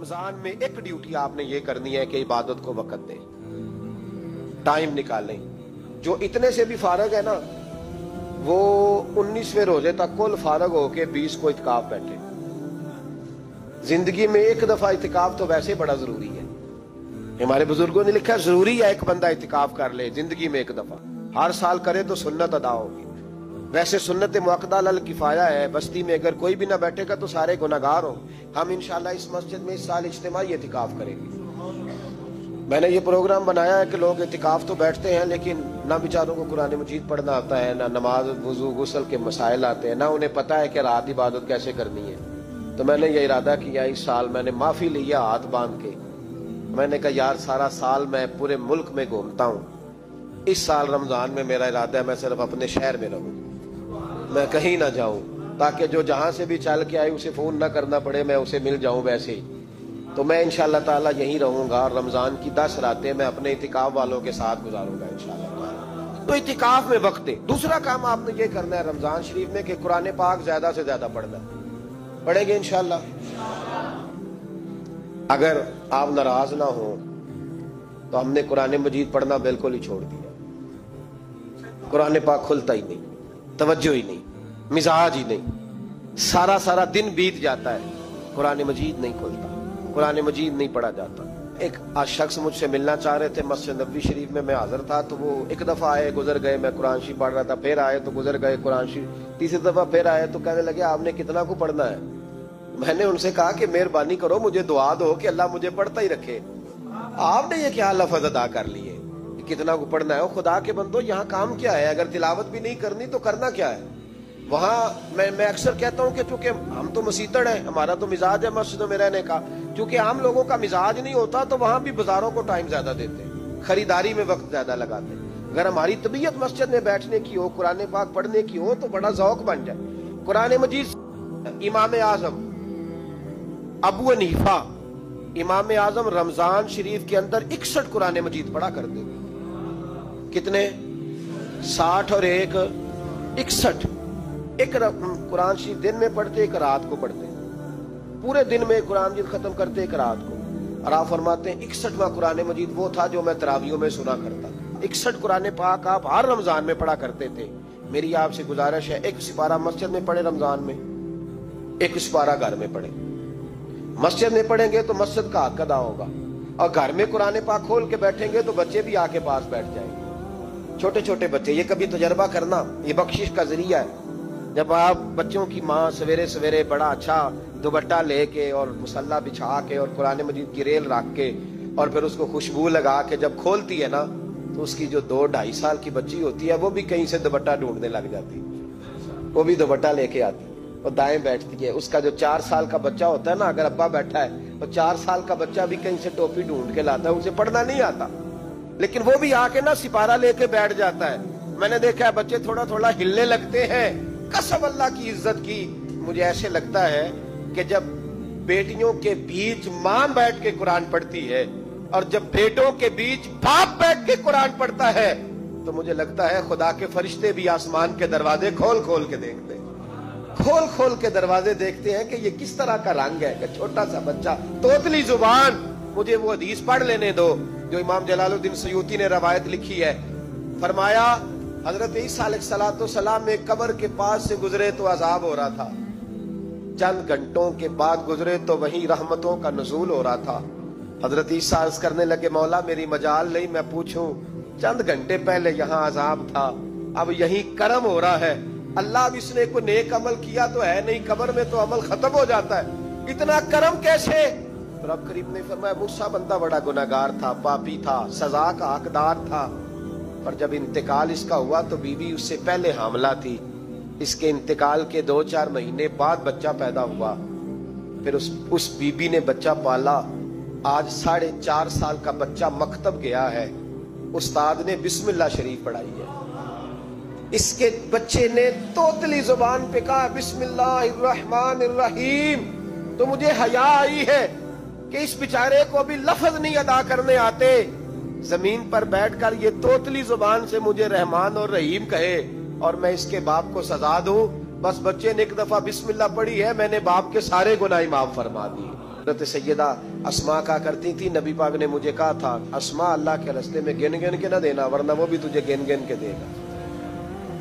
रमजान में एक ड्यूटी आपने ये करनी है कि इबादत को वक्त दें, टाइम निकालें। जो इतने से भी फारग है ना, वो 19वें रोजे तक कुल फारग होके 20 को इत्काफ बैठे। जिंदगी में एक दफा इत्काफ तो वैसे बड़ा जरूरी है। हमारे बुजुर्गों ने लिखा जरूरी है एक बंदा इत्काफ कर ले जिंदगी में एक दफा, हर साल करे तो सुन्नत अदा होगी। वैसे सुन्नत मुअक्कदा अल किफाया है, बस्ती में अगर कोई भी ना बैठेगा तो सारे गुनाहगार हो। हम इंशाल्लाह इस मस्जिद में इस साल इज्तिमाई इत्काफ करेंगे। मैंने ये प्रोग्राम बनाया है कि लोग इत्काफ तो बैठते हैं लेकिन ना बेचारों को कुरान मजीद पढ़ना आता है, ना नमाज वुजू गुस्ल के मसाइल आते हैं, ना उन्हें पता है कि रात इबादत कैसे करनी है। तो मैंने ये इरादा किया, इस साल मैंने माफी लिया हाथ बांध के। मैंने कहा यार सारा साल मैं पूरे मुल्क में घूमता हूँ, इस साल रमजान में मेरा इरादा है मैं सिर्फ अपने शहर में रहूँ, मैं कहीं ना जाऊं, ताकि जो जहां से भी चल के आए उसे फोन ना करना पड़े, मैं उसे मिल जाऊं वैसे ही। तो मैं इंशाअल्लाह ताला यहीं रहूंगा। रमजान की 10 रातें मैं अपने इतिकाफ वालों के साथ गुजारूंगा इंशाअल्लाह। तो इतिकाफ में वक्त दे। दूसरा काम आपने ये करना है रमजान शरीफ में कि कुरान पाक ज्यादा से ज्यादा पढ़ना। पढ़ेंगे इंशाअल्लाह। अगर आप नाराज ना हो तो हमने कुरान मजीद पढ़ना बिल्कुल ही छोड़ दिया। कुरान पाक खुलता ही नहीं, तवज्जो ही नहीं, मिजाज ही नहीं। सारा सारा दिन बीत जाता है, कुरान मजीद नहीं खुलता, कुरान मजीद नहीं पढ़ा जाता। एक आज शख्स मुझसे मिलना चाह रहे थे, मस्जिद नबवी शरीफ में मैं हाजिर था, तो वो एक दफा आए गुजर गए, मैं कुरान शरीफ पढ़ रहा था, फिर आए तो गुजर गए कुरान शरीफ, तीसरी दफा फिर आए तो कहने लगे आपने कितना को पढ़ना है। मैंने उनसे कहा कि मेहरबानी करो मुझे दुआ दो कि अल्लाह मुझे पढ़ता ही रखे। आपने ये क्या लफ्ज अदा कर लिए कितना को पढ़ना है। खुदा के बंदो यहाँ काम क्या है, अगर तिलावत भी नहीं करनी तो करना क्या है। वहां मैं अक्सर कहता हूँ कि चूंकि हम तो मसीतड़ है, हमारा तो मिजाज है मस्जिदों में रहने का, क्योंकि आम लोगों का मिजाज नहीं होता तो वहां भी बाजारों को टाइम ज्यादा देते, खरीदारी में वक्त ज्यादा लगाते। अगर हमारी तबीयत मस्जिद में बैठने की हो, कुरान पाक पढ़ने की हो, तो बड़ा ज़ौक बन जाए। कुरान मजीद इमाम आजम अबू हनीफा इमाम आजम रमजान शरीफ के अंदर 61 कुरान मजीद पढ़ा करते। कितने? 60 और 1 61। एक कुरान शरीफ दिन में पढ़ते, एक रात को पढ़ते। पूरे दिन में कुरान मजीद खत्म करते, एक रात को। और आप फरमाते हैं 61वां कुरान मजीद वो था जो मैं तरावियों में सुना करता। 61 कुरान पाक आप हर रमजान में पढ़ा करते थे। मेरी आपसे गुजारिश है, एक सिपारा मस्जिद में पढ़े रमजान में, एक सिपारा घर में पढ़े। मस्जिद में पढ़ेंगे तो मस्जिद का हक अदा होगा, और घर में कुरान पाक खोल के बैठेंगे तो बच्चे भी आके पास बैठ जाएंगे, छोटे छोटे बच्चे। ये कभी तजर्बा करना, ये बख्शिश का जरिया है। जब आप बच्चों की माँ सवेरे सवेरे बड़ा अच्छा दुपट्टा लेके और मुसल्ला बिछा के और कुरान मजीद की रेल रख के और फिर उसको खुशबू लगा के जब खोलती है ना, तो उसकी जो 2-2.5 साल की बच्ची होती है वो भी कहीं से दुपट्टा ढूंढने लग जाती है, वो भी दुपट्टा लेके आती है और दाएं बैठती है। उसका जो 4 साल का बच्चा होता है ना, अगर अब्बा बैठा है तो 4 साल का बच्चा भी कहीं से टोपी ढूंढ के लाता है, उसे पढ़ना नहीं आता, लेकिन वो भी आके ना सिपारा लेके बैठ जाता है। मैंने देखा है बच्चे थोड़ा थोड़ा हिलने लगते हैं। कसम अल्लाह की इज्जत की, मुझे ऐसे लगता है कि जब बेटियों के बीच मां बैठ के कुरान पढ़ती है और जब बेटों के बीच बाप बैठ के कुरान पढ़ता है, तो मुझे लगता है खुदा के फरिश्ते भी आसमान के दरवाजे खोल खोल के देखते हैं, खोल खोल के दरवाजे देखते हैं कि ये किस तरह का रंग है कि छोटा सा बच्चा, तोतली जुबान। मुझे वो हदीस पढ़ लेने दो जो इमाम जलालुद्दीन सयूती ने रवायत लिखी है। फरमाया हजरत ईसा अलैहिस्सलाम में कब्र के पास से गुजरे तो अजाब हो रहा था, चंद घंटों के बाद गुजरे तो वहीं रहमतों का नुज़ूल हो रहा था। हजरत ईसा अर्ज़ करने लगे मौला मेरी मजाल नहीं मैं पूछूं, चंद घंटे पहले यहाँ अजाब था, अब यहीं करम हो रहा है। अल्लाह भी इसने कोई नेक अमल किया तो है नहीं, कब्र में तो अमल खत्म हो जाता है, इतना करम कैसे। रब करीम ने फरमाया मूसा बंदा बड़ा गुनाहगार था, पापी था, सजा का हकदार था, पर जब इंतकाल इसका हुआ तो बीवी उससे पहले हामला थी, इसके इंतकाल के 2-4 महीने बाद बच्चा पैदा हुआ, फिर उस बीबी ने बच्चा पाला। आज 4.5 साल का बच्चा मकतब गया है, उस्ताद ने बिस्मिल्लाह शरीफ पढ़ाई है, इसके बच्चे ने तोतली जुबान पे कहा बिस्मिल्लाहिर्रहमानिर्रहीम। तो मुझे हया आई है कि इस बेचारे को अभी लफ्ज नहीं अदा करने आते, जमीन पर बैठकर ये तोतली जुबान से मुझे रहमान और रहीम कहे और मैं इसके बाप को सजा दूं। बस बच्चे ने एक दफा बिस्मिल्लाह पढ़ी है, मैंने बाप के सारे गुनाह माफ फरमा दिए। حضرت سیدہ اسما کہا کرتی تھی نبی پاک نے مجھے کہا تھا اسما اللہ کے راستے میں گن گن کے نہ دینا ورنہ وہ بھی تجھے گن گن کے دے گا۔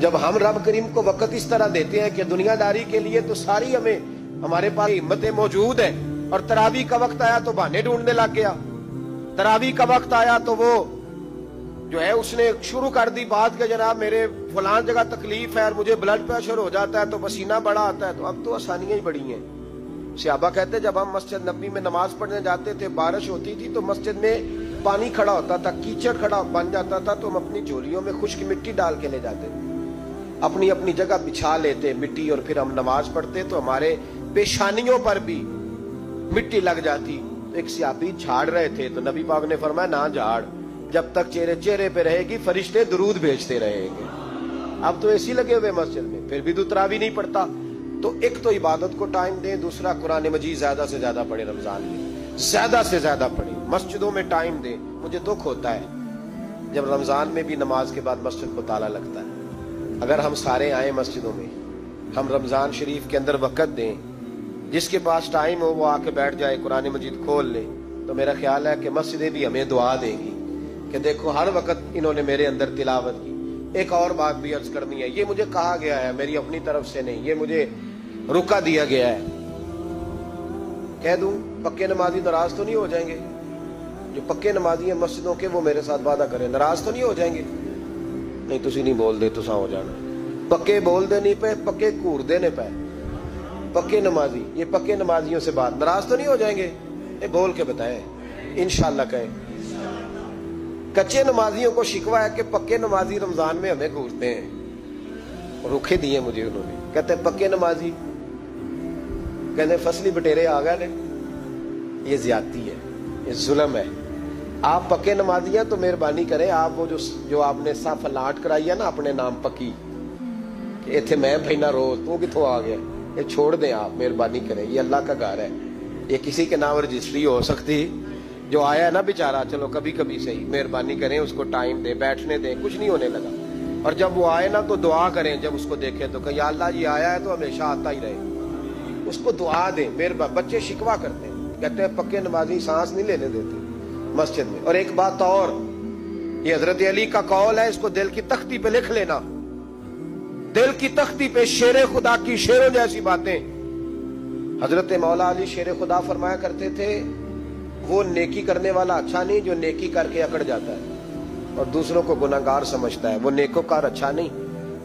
جب ہم رب کریم کو وقت اس طرح دیتے ہیں کہ دنیا داری کے لیے تو ساری ہمارے پاس ہمتیں موجود ہیں، اور تراویح کا وقت آیا تو بہانے ڈھونڈنے لگ گیا، تراویح کا وقت آیا تو وہ جو ہے اس نے شروع کر دی بات کہ جناب میرے فلان جگہ تکلیف ہے اور مجھے بلڈ پریشر ہو جاتا ہے تو پسینہ بڑا آتا ہے، تو اب تو آسانیاں ہی بڑی ہیں۔ صحابہ کہتے جب ہم مسجد نبوی میں نماز پڑھنے جاتے تھے بارش ہوتی تھی تو مسجد میں پانی کھڑا ہوتا تھا، کیچڑ کھڑا بن جاتا تھا، تو ہم اپنی جھولیوں میں خشک مٹی ڈال کے لے جاتے تھے، اپنی اپنی جگہ بچھا لیتے مٹی، اور پھر ہم نماز پڑھتے تو ہمارے پیشانیوں پر بھی مٹی لگ جاتی۔ تو ایک صحابی جھاڑ رہے تھے تو نبی پاک نے فرمایا نہ جھاڑ، جب تک چہرے پہ رہے گی فرشتے درود بھیجتے رہیں گے۔ اب تو ایسی لگے ہوئے مسجد میں، پھر بھی تو تراویح نہیں پڑھتا۔ تو ایک تو عبادت کو ٹائم دیں، دوسرا قرآن مجید زیادہ سے زیادہ پڑھیں، رمضان میں زیادہ سے زیادہ پڑھیں، مسجدوں میں ٹائم دیں۔ مجھے دکھ ہوتا ہے جب رمضان میں بھی نماز کے بعد مسجد کو تالا لگتا ہے۔ اگر ہم سارے آئیں مسجدوں میں، ہم رمضان شریف کے اندر وقت دیں، جس کے پاس ٹائم ہو وہ آ کے بیٹھ جائے، قرآن مجید کھول لے، تو میرا خیال ہے کہ مسجدیں بھی ہمیں دعا دیں گی کہ دیکھو ہر وقت انہوں نے میرے اندر تلاوت کی۔ ایک اور بات بھی عرض کرنی ہے، یہ مجھے کہا گیا ہے، میری اپنی طرف سے نہیں، یہ مجھے رکا دیا گیا ہے۔ کہہ دوں پکے نمازی ناراض تو نہیں ہو جائیں گے؟ جو پکے نمازی ہیں مسجدوں کے وہ میرے ساتھ وعدہ کریں، ناراض تو نہیں ہو جائیں گے؟ نہیں تسی نہیں بول دے تو سا ہو جانا، پکے بول دے نہیں پہ، پکے کور دے نہیں پہ، پکے نمازی، یہ پکے نمازیوں سے بات، ناراض تو نہیں ہو جائیں گے؟ بول کے بتائیں، انشاءاللہ کہیں۔ کچے نمازیوں کو شکوہ ہے کہ پکے نمازی رمضان میں ہمیں گھورتے ہیں، روکے دیے مجھے انہوں نے، کہتے ہیں پکے نمازی، کہتے ہیں فصلی بٹیرے آ گئے۔ یہ زیادتی ہے، یہ ظلم ہے۔ آپ پکے نمازی ہیں تو مہربانی کریں، آپ وہ جو آپ نے صف الاٹ کرائی ہے نا اپنے نام پکی کہ ایتھے میں بھینا روز تو کتوں آ گیا، یہ چھوڑ دیں آپ، مہربانی کریں، یہ اللہ کا گھر ہے، یہ کسی کے نام رجسٹری ہو سکتی۔ جو آیا ہے نا بیچارہ، چلو کبھی کبھی صحیح، مہربانی کریں اس کو ٹائم دیں، بیٹھنے دیں، کچھ نہیں ہونے لگا۔ اور جب وہ آئے نا تو دعا کریں، جب اس کو دیکھیں تو کہ یا اللہ یہ آیا ہے تو ہمیشہ آتا ہی رہے، اس کو دعا دیں۔ میرے بچے شکوہ کرتے ہیں، کہتے ہیں پکے نمازی سانس نہیں لینے دیتے مسجد میں۔ اور ایک بات اور، یہ حضرت علی کا قول ہے، اس کو دل کی تختی پہ لکھ لینا، دل کی تختی پہ شیر خدا کی شیروں جیسی باتیں۔ حضرت مولا علی شیر خدا فرمایا کرتے تھے وہ نیکی کرنے والا اچھا نہیں جو نیکی کر کے اکڑ جاتا ہے اور دوسروں کو گناہگار سمجھتا ہے، وہ نیکوکار اچھا نہیں۔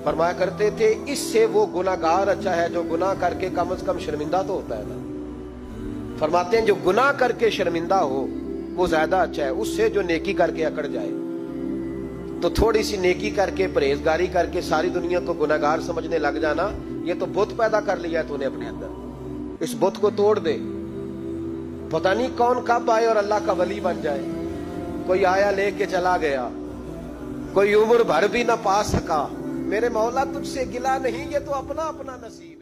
فرمایا کرتے تھے اس سے وہ گناہگار اچھا ہے جو گناہ کر کے کم از کم شرمندہ تو ہوتا ہے نا۔ فرماتے ہیں جو گناہ کر کے شرمندہ ہو وہ زیادہ اچھا ہے اس سے جو نیکی کر کے اکڑ جائے۔ تو تھوڑی سی نیکی کر کے پرہیزگاری کر کے ساری دنیا کو گناہگار سمجھنے لگ جانا، یہ تو بت پیدا کر لیا ہے تو نے اپنے اندر، اس بت کو توڑ دے۔ پتہ نہیں کون کب آئے اور اللہ کا ولی بن جائے، کوئی آیا لے کے چلا گیا، کوئی عمر بھر بھی نہ پا سکا۔ میرے مولا تجھ سے گلہ نہیں، یہ تو اپنا اپنا نصیب۔